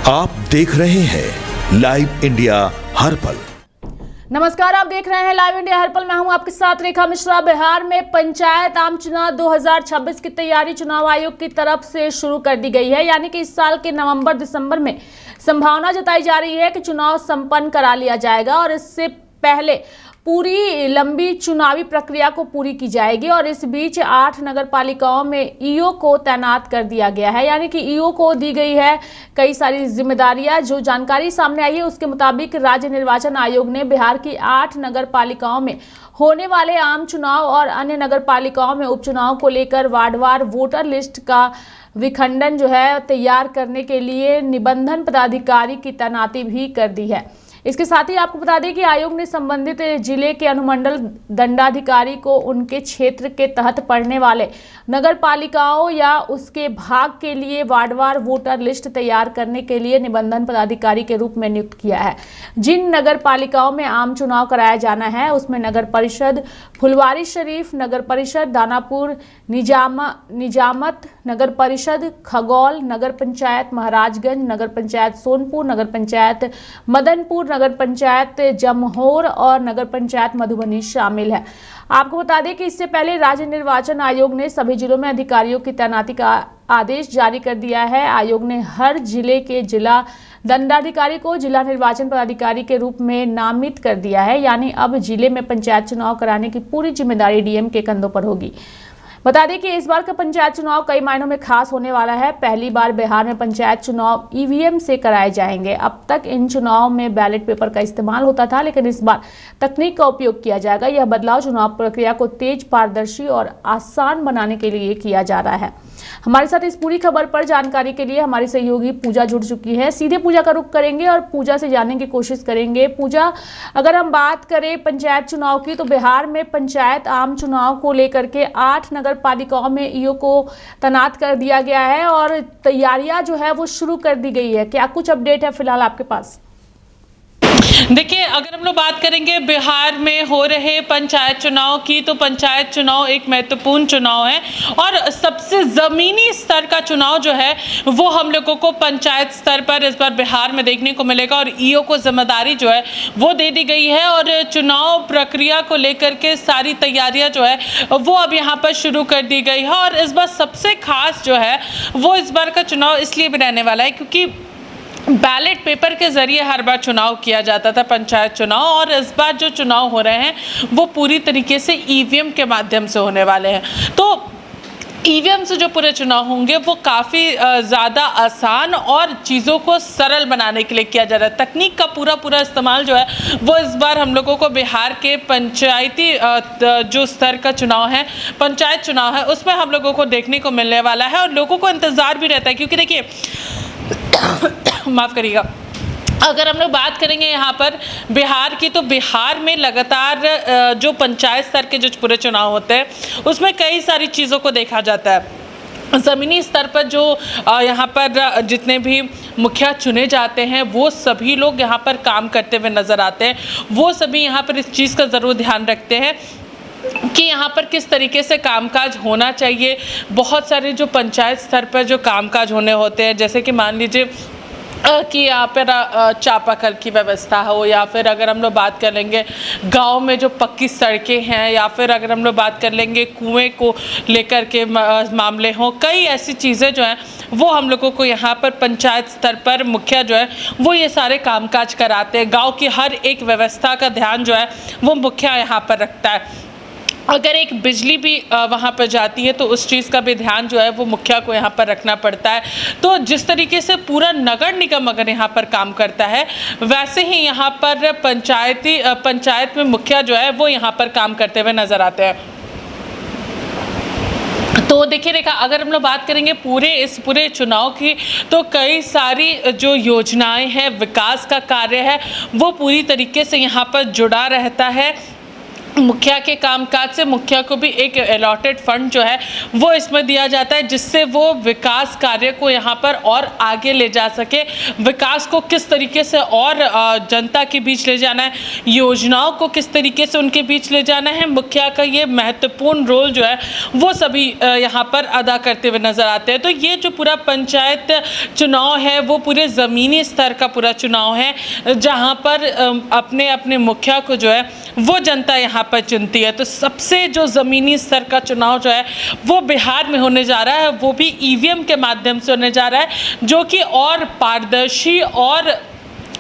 आप देख रहे हैं लाइव इंडिया हर पल। नमस्कार, आप देख रहे हैं लाइव इंडिया हर पल। मैं हूं आपके साथ रेखा मिश्रा। बिहार में पंचायत आम चुनाव 2026 की तैयारी चुनाव आयोग की तरफ से शुरू कर दी गई है। यानी कि इस साल के नवंबर दिसंबर में संभावना जताई जा रही है कि चुनाव संपन्न करा लिया जाएगा और इससे पहले पूरी लंबी चुनावी प्रक्रिया को पूरी की जाएगी। और इस बीच 8 नगर पालिकाओं में ईओ को तैनात कर दिया गया है। यानी कि ईओ को दी गई है कई सारी जिम्मेदारियां। जो जानकारी सामने आई है उसके मुताबिक राज्य निर्वाचन आयोग ने बिहार की 8 नगर पालिकाओं में होने वाले आम चुनाव और अन्य नगर पालिकाओं में उपचुनाव को लेकर वार्डवार वोटर लिस्ट का विखंडन जो है तैयार करने के लिए निबंधन पदाधिकारी की तैनाती भी कर दी है। इसके साथ ही आपको बता दें कि आयोग ने संबंधित जिले के अनुमंडल दंडाधिकारी को उनके क्षेत्र के तहत पड़ने वाले नगर पालिकाओं या उसके भाग के लिए वार्डवार वोटर लिस्ट तैयार करने के लिए निबंधन पदाधिकारी के रूप में नियुक्त किया है। जिन नगर पालिकाओं में आम चुनाव कराया जाना है उसमें नगर परिषद फुलवारीशरीफ, नगर परिषद दानापुर, निजामत, नगर परिषद खगौल, नगर पंचायत महाराजगंज, नगर पंचायत सोनपुर, नगर पंचायत मदनपुर, नगर पंचायत जमहोर और नगर पंचायत मधुबनी शामिल है। आपको बता दें कि इससे पहले राज्य निर्वाचन आयोग ने सभी जिलों में अधिकारियों की तैनाती का आदेश जारी कर दिया है। आयोग ने हर जिले के जिला दंडाधिकारी को जिला निर्वाचन पदाधिकारी के रूप में नामित कर दिया है। यानी अब जिले में पंचायत चुनाव कराने की पूरी जिम्मेदारी डीएम के कंधों पर होगी। बता दें कि इस बार का पंचायत चुनाव कई मायनों में खास होने वाला है। पहली बार बिहार में पंचायत चुनाव ईवीएम से कराए जाएंगे। अब तक इन चुनाव में बैलेट पेपर का इस्तेमाल होता था, लेकिन इस बार तकनीक का उपयोग किया जाएगा। यह बदलाव चुनाव प्रक्रिया को तेज, पारदर्शी और आसान बनाने के लिए किया जा रहा है। हमारे साथ इस पूरी खबर पर जानकारी के लिए हमारी सहयोगी पूजा जुड़ चुकी है। सीधे पूजा का रुख करेंगे और पूजा से जानने की कोशिश करेंगे। पूजा, अगर हम बात करें पंचायत चुनाव की, तो बिहार में पंचायत आम चुनाव को लेकर के 8 नगर पालिकाओं में ईओ को तैनात कर दिया गया है और तैयारियां जो है वो शुरू कर दी गई है। क्या कुछ अपडेट है फिलहाल आपके पास? देखिए, अगर हम लोग बात करेंगे बिहार में हो रहे पंचायत चुनाव की, तो पंचायत चुनाव एक महत्वपूर्ण चुनाव है और सबसे ज़मीनी स्तर का चुनाव जो है वो हम लोगों को पंचायत स्तर पर इस बार बिहार में देखने को मिलेगा। और ईओ को जिम्मेदारी जो है वो दे दी गई है और चुनाव प्रक्रिया को लेकर के सारी तैयारियां जो है वो अब यहाँ पर शुरू कर दी गई है। और इस बार सबसे खास जो है वो इस बार का चुनाव इसलिए भी रहने वाला है क्योंकि बैलेट पेपर के ज़रिए हर बार चुनाव किया जाता था पंचायत चुनाव, और इस बार जो चुनाव हो रहे हैं वो पूरी तरीके से ईवीएम के माध्यम से होने वाले हैं। तो ईवीएम से जो पूरे चुनाव होंगे वो काफ़ी ज़्यादा आसान और चीज़ों को सरल बनाने के लिए किया जा रहा है। तकनीक का पूरा इस्तेमाल जो है वो इस बार हम लोगों को बिहार के पंचायती जो स्तर का चुनाव है, पंचायत चुनाव है, उसमें हम लोगों को देखने को मिलने वाला है। और लोगों को इंतज़ार भी रहता है क्योंकि देखिए माफ़ करिएगा, अगर हम लोग बात करेंगे यहाँ पर बिहार की, तो बिहार में लगातार जो पंचायत स्तर के जो पूरे चुनाव होते हैं उसमें कई सारी चीज़ों को देखा जाता है। ज़मीनी स्तर पर जो यहाँ पर जितने भी मुखिया चुने जाते हैं वो सभी लोग यहाँ पर काम करते हुए नज़र आते हैं। वो सभी यहाँ पर इस चीज़ का ज़रूर ध्यान रखते हैं कि यहाँ पर किस तरीके से कामकाज होना चाहिए। बहुत सारे जो पंचायत स्तर पर जो कामकाज होने होते हैं, जैसे कि मान लीजिए कि यहाँ पर चापाकल की व्यवस्था हो, या फिर अगर हम लोग बात कर लेंगे गांव में जो पक्की सड़कें हैं, या फिर अगर हम लोग बात कर लेंगे कुएं को लेकर के मामले हों, कई ऐसी चीज़ें जो हैं वो हम लोगों को यहाँ पर पंचायत स्तर पर मुखिया जो है वो ये सारे कामकाज कराते हैं। गाँव की हर एक व्यवस्था का ध्यान जो है वो मुखिया यहाँ पर रखता है। अगर एक बिजली भी वहाँ पर जाती है तो उस चीज़ का भी ध्यान जो है वो मुखिया को यहाँ पर रखना पड़ता है। तो जिस तरीके से पूरा नगर निगम अगर यहाँ पर काम करता है, वैसे ही यहाँ पर पंचायत में मुखिया जो है वो यहाँ पर काम करते हुए नज़र आते हैं। तो देखिए रेखा, अगर हम लोग बात करेंगे इस पूरे चुनाव की, तो कई सारी जो योजनाएं हैं, विकास का कार्य है वो पूरी तरीके से यहाँ पर जुड़ा रहता है। मुखिया के कामकाज से मुखिया को भी एक अलॉटेड फंड जो है वो इसमें दिया जाता है, जिससे वो विकास कार्य को यहाँ पर और आगे ले जा सके। विकास को किस तरीके से और जनता के बीच ले जाना है, योजनाओं को किस तरीके से उनके बीच ले जाना है, मुखिया का ये महत्वपूर्ण रोल जो है वो सभी यहाँ पर अदा करते हुए नजर आते हैं। तो ये जो पूरा पंचायत चुनाव है वो पूरे ज़मीनी स्तर का पूरा चुनाव है, जहाँ पर अपने अपने मुखिया को जो है वो जनता यहाँ पर चुनती है। तो सबसे जो ज़मीनी स्तर का चुनाव जो है वो बिहार में होने जा रहा है, वो भी ईवीएम के माध्यम से होने जा रहा है, जो कि और पारदर्शी और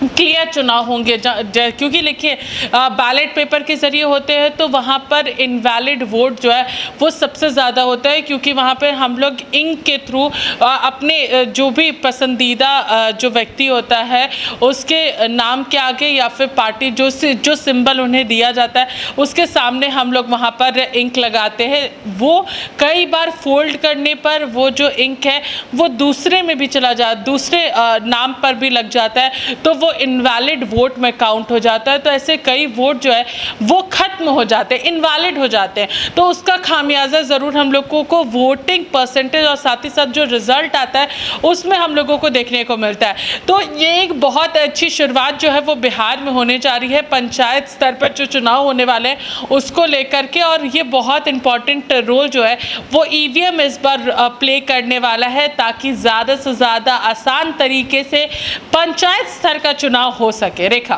क्लियर चुनाव होंगे। क्योंकि देखिए बैलेट पेपर के ज़रिए होते हैं तो वहाँ पर इनवैलिड वोट जो है वो सबसे ज़्यादा होता है, क्योंकि वहाँ पर हम लोग इंक के थ्रू अपने जो भी पसंदीदा जो व्यक्ति होता है उसके नाम के आगे या फिर पार्टी जो सिंबल उन्हें दिया जाता है उसके सामने हम लोग वहाँ पर इंक लगाते हैं। वो कई बार फोल्ड करने पर वो जो इंक है वो दूसरे में भी चला जाता, दूसरे नाम पर भी लग जाता है, तो वो इनवैलिड वोट में काउंट हो जाता है। तो ऐसे कई वोट जो है वो खत्म हो जाते हैं, इनवैलिड हो जाते हैं। तो उसका खामियाजा ज़रूर हम लोगों को वोटिंग परसेंटेज और साथ ही साथ जो रिजल्ट आता है उसमें हम लोगों को देखने को मिलता है। तो ये एक बहुत अच्छी शुरुआत जो है वो बिहार में होने जा रही है पंचायत स्तर पर जो चुनाव होने वाले हैं उसको लेकर के, और ये बहुत इंपॉर्टेंट रोल जो है वो ईवीएम इस बार प्ले करने वाला है, ताकि ज़्यादा से ज़्यादा आसान तरीके से पंचायत स्तर का चुनाव हो सके। रेखा,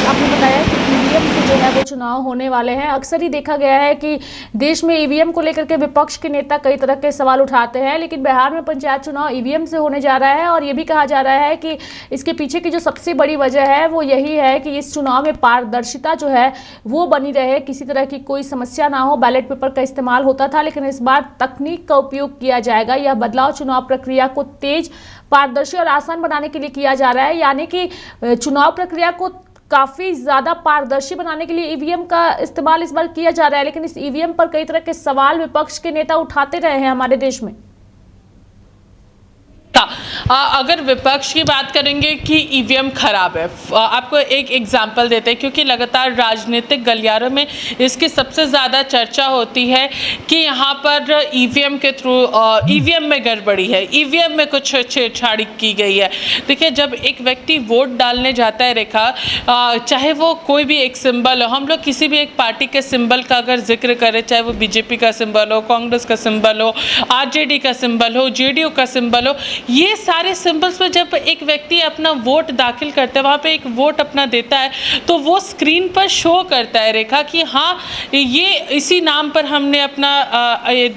आपने बताया कि ईवीएम से जो है वो चुनाव होने वाले हैं। अक्सर ही देखा गया है कि देश में ईवीएम को लेकर के विपक्ष के नेता कई तरह के सवाल उठाते हैं, लेकिन बिहार में पंचायत चुनाव ईवीएम से होने जा रहा है। और ये भी कहा जा रहा है कि इसके पीछे की जो सबसे बड़ी वजह है वो यही है कि इस चुनाव में पारदर्शिता जो है वो बनी रहे, किसी तरह की कोई समस्या ना हो। बैलेट पेपर का इस्तेमाल होता था, लेकिन इस बार तकनीक का उपयोग किया जाएगा। यह बदलाव चुनाव प्रक्रिया को तेज, पारदर्शी और आसान बनाने के लिए किया जा रहा है, यानी कि चुनाव प्रक्रिया को काफ़ी ज़्यादा पारदर्शी बनाने के लिए ईवीएम का इस्तेमाल इस बार किया जा रहा है। लेकिन इस ईवीएम पर कई तरह के सवाल विपक्ष के नेता उठाते रहे हैं हमारे देश में। अगर विपक्ष की बात करेंगे कि ईवीएम खराब है, आपको एक एग्जांपल देते हैं, क्योंकि लगातार राजनीतिक गलियारों में इसकी सबसे ज़्यादा चर्चा होती है कि यहाँ पर ईवीएम के थ्रू ईवीएम में गड़बड़ी है, ईवीएम में कुछ छेड़छाड़ की गई है। देखिए, जब एक व्यक्ति वोट डालने जाता है रेखा, चाहे वो कोई भी एक सिंबल हो, हम लोग किसी भी एक पार्टी के सिंबल का अगर जिक्र करें, चाहे वो बीजेपी का सिंबल हो, कांग्रेस का सिंबल हो, आरजेडी का सिंबल हो, जेडीयू का सिंबल हो, ये सारे सिंबल्स पर जब एक व्यक्ति अपना वोट दाखिल करता है, वहाँ पे एक वोट अपना देता है, तो वो स्क्रीन पर शो करता है रेखा कि हाँ, ये इसी नाम पर हमने अपना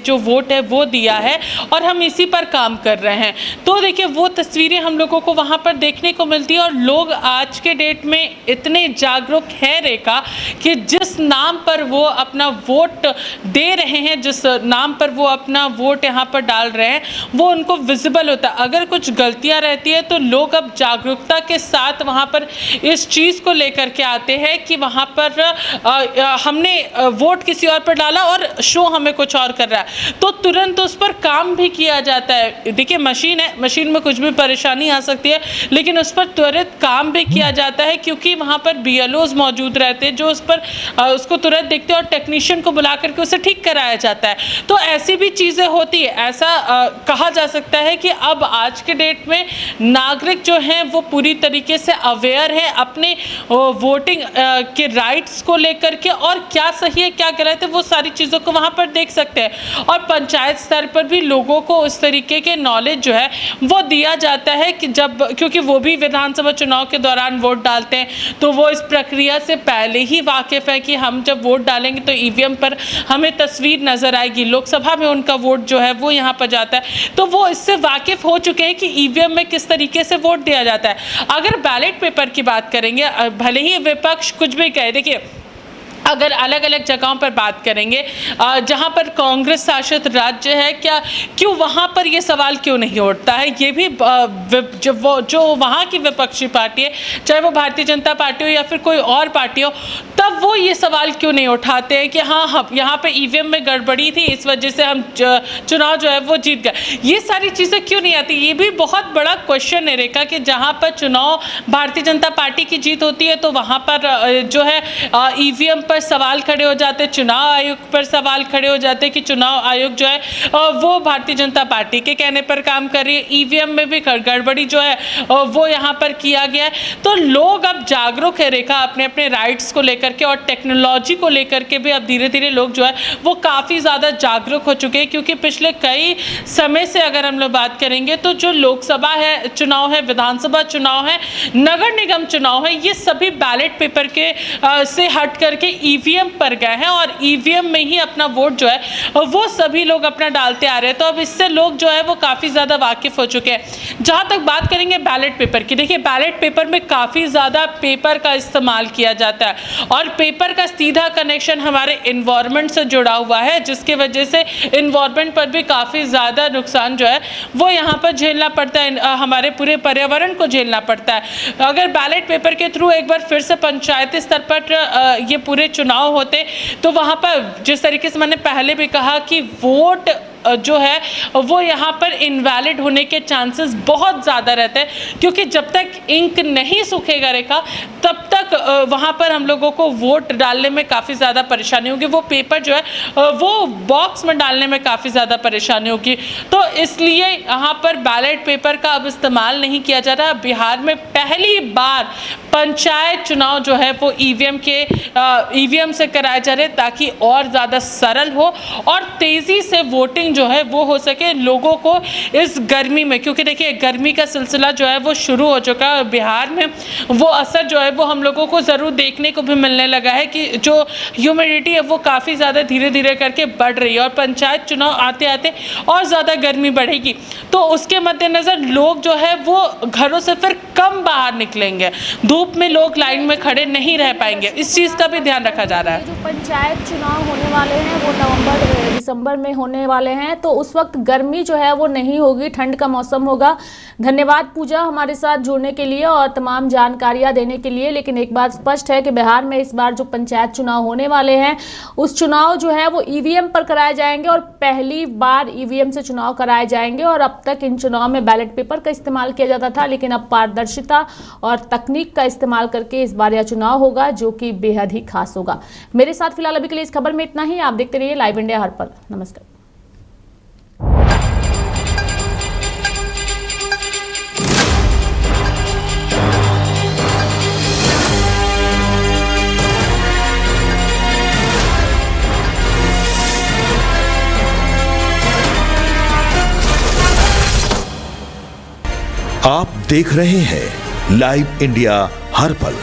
जो वोट है वो दिया है और हम इसी पर काम कर रहे हैं। तो देखिए, वो तस्वीरें हम लोगों को वहाँ पर देखने को मिलती है। और लोग आज के डेट में इतने जागरूक हैं रेखा कि जिस नाम पर वो अपना वोट दे रहे हैं, जिस नाम पर वो अपना वोट यहाँ पर डाल रहे हैं, वो उनको विजिबल होता है। अगर कुछ गलतियां रहती है तो लोग अब जागरूकता के साथ वहाँ पर इस चीज़ को लेकर के आते हैं कि वहाँ पर हमने वोट किसी और पर डाला और शो हमें कुछ और कर रहा है, तो तुरंत उस पर काम भी किया जाता है। देखिए, मशीन है, मशीन में कुछ भी परेशानी आ सकती है, लेकिन उस पर त्वरित काम भी किया जाता है, क्योंकि वहाँ पर BLOs मौजूद रहते हैं जो उस पर उसको तुरंत देखते हैं और टेक्नीशियन को बुला करके उसे ठीक कराया जाता है। तो ऐसी भी चीज़ें होती है। ऐसा कहा जा सकता है कि अब आज के डेट में नागरिक जो हैं वो पूरी तरीके से अवेयर है अपने वोटिंग के राइट्स को लेकर के, और क्या सही है क्या गलत है वो सारी चीज़ों को वहाँ पर देख सकते हैं। और पंचायत स्तर पर भी लोगों को उस तरीके के नॉलेज जो है वो दिया जाता है कि जब, क्योंकि वो भी विधानसभा चुनाव के दौरान वोट डालते हैं, तो वो इस प्रक्रिया से पहले ही वाकिफ़ है कि हम जब वोट डालेंगे तो ईवीएम पर हमें तस्वीर नज़र आएगी, लोकसभा में उनका वोट जो है वो यहाँ पर जाता है, तो वो इससे वाकिफ़ हो चुके हैं कि ईवीएम में किस तरीके से वोट दिया जाता है। अगर बैलेट पेपर की बात करेंगे, भले ही विपक्ष कुछ भी कहे, देखिए अगर अलग अलग जगहों पर बात करेंगे जहां पर कांग्रेस शासित राज्य है, क्यों वहां पर ये सवाल क्यों नहीं उठता है? ये भी जो वहां की विपक्षी पार्टी है, चाहे वो भारतीय जनता पार्टी हो या फिर कोई और पार्टी हो, तब वो ये सवाल क्यों नहीं उठाते हैं कि हाँ यहाँ पे ईवीएम में गड़बड़ी थी, इस वजह से हम चुनाव जो है वो जीत गए। ये सारी चीज़ें क्यों नहीं आती? ये भी बहुत बड़ा क्वेश्चन है रेखा, कि जहाँ पर चुनाव भारतीय जनता पार्टी की जीत होती है तो वहाँ पर जो है ईवीएम पर सवाल खड़े हो जाते, चुनाव आयोग पर सवाल खड़े हो जाते कि चुनाव आयोग जो है वो भारतीय जनता पार्टी के कहने पर काम कर रही है, ईवीएम में भी गड़बड़ी जो है वो यहाँ पर किया गया है। तो लोग अब जागरूक है रेखा अपने अपने राइट्स को लेकर के, और टेक्नोलॉजी को लेकर के भी अब धीरे धीरे लोग जो है वो काफ़ी ज़्यादा जागरूक हो चुके हैं। क्योंकि पिछले कई समय से अगर हम लोग बात करेंगे तो जो लोकसभा है चुनाव है, विधानसभा चुनाव है, नगर निगम चुनाव है, ये सभी बैलेट पेपर के से हट करके ईवीएम पर गए हैं और ईवीएम में ही अपना वोट जो है वो सभी लोग अपना डालते आ रहे हैं। तो अब इससे लोग जो है वो काफ़ी ज़्यादा वाकिफ हो चुके हैं। जहाँ तक बात करेंगे बैलेट पेपर की, देखिए बैलेट पेपर में काफ़ी ज़्यादा पेपर का इस्तेमाल किया जाता है और पेपर का सीधा कनेक्शन हमारे इन्वायरमेंट से जुड़ा हुआ है, जिसकी वजह से इन्वायरमेंट पर भी काफ़ी ज़्यादा नुकसान जो है वो यहाँ पर झेलना पड़ता है, हमारे पूरे पर्यावरण को झेलना पड़ता है। अगर बैलेट पेपर के थ्रू एक बार फिर से पंचायती स्तर पर ये पूरे चुनाव होते तो वहाँ पर जिस तरीके से मैंने पहले भी कहा कि वोट जो है वो यहाँ पर इनवैलिड होने के चांसेस बहुत ज़्यादा रहते हैं, क्योंकि जब तक इंक नहीं सूखेगा रेखा तब तक वहाँ पर हम लोगों को वोट डालने में काफ़ी ज़्यादा परेशानी होगी, वो पेपर जो है वो बॉक्स में डालने में काफ़ी ज़्यादा परेशानी होगी। तो इसलिए यहाँ पर बैलेट पेपर का अब इस्तेमाल नहीं किया जा रहा। बिहार में पहली बार पंचायत चुनाव जो है वो ईवीएम से कराए जा रहे ताकि और ज़्यादा सरल हो और तेज़ी से वोटिंग जो है वो हो सके लोगों को इस गर्मी में, क्योंकि देखिए गर्मी का सिलसिला जो है वो शुरू हो चुका है बिहार में, वो असर जो है वो हम लोगों को ज़रूर देखने को भी मिलने लगा है कि जो ह्यूमिडिटी है वो काफ़ी ज़्यादा धीरे धीरे करके बढ़ रही है और पंचायत चुनाव आते आते और ज़्यादा गर्मी बढ़ेगी। तो उसके मद्देनज़र लोग जो है वो घरों से फिर कम बाहर निकलेंगे, धूप में लोग लाइन में खड़े नहीं रह पाएंगे, इस चीज़ का भी ध्यान रखा जा रहा है। जो पंचायत चुनाव होने वाले हैं वो दिसंबर में होने वाले हैं, तो उस वक्त गर्मी जो है वो नहीं होगी, ठंड का मौसम होगा। धन्यवाद पूजा हमारे साथ जुड़ने के लिए और तमाम जानकारियां देने के लिए। लेकिन एक बात स्पष्ट है कि बिहार में इस बार जो पंचायत चुनाव होने वाले हैं उस चुनाव जो है वो ईवीएम पर कराए जाएंगे और पहली बार ईवीएम से चुनाव कराए जाएंगे। और अब तक इन चुनाव में बैलेट पेपर का इस्तेमाल किया जाता था, लेकिन अब पारदर्शिता और तकनीक का इस्तेमाल करके इस बार यह चुनाव होगा जो कि बेहद ही खास होगा। मेरे साथ फिलहाल अभी के लिए इस खबर में इतना ही। आप देखते रहिए लाइव इंडिया हर पल। नमस्कार। आप देख रहे हैं लाइव इंडिया हर पल।